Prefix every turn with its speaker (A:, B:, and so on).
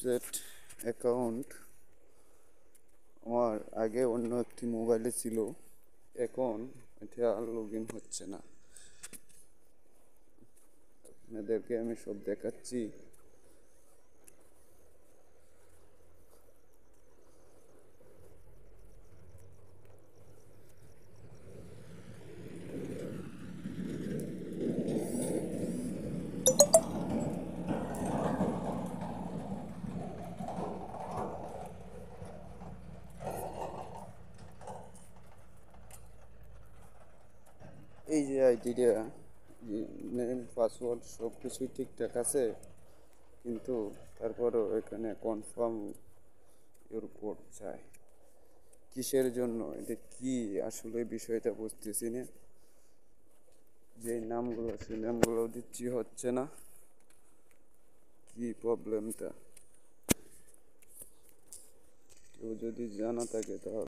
A: Snapchat account আমার আগে অন্য একটি মোবাইলে ছিল, এখন এটা লগ ইন হচ্ছে না। আপনাদেরকে আমি সব দেখাচ্ছি। এই যে আইডিটা, নেম পাসওয়ার্ড সব কিছুই ঠিকঠাক আছে, কিন্তু তারপরও এখানে কনফার্ম ইউর কোড চাই। কিসের জন্য, এটা কি আসলে বিষয়টা বুঝতেছি না। যে নামগুলো সেই নামগুলো দিচ্ছি, হচ্ছে না। কি প্রবলেমটা কেউ যদি জানা থাকে তাহলে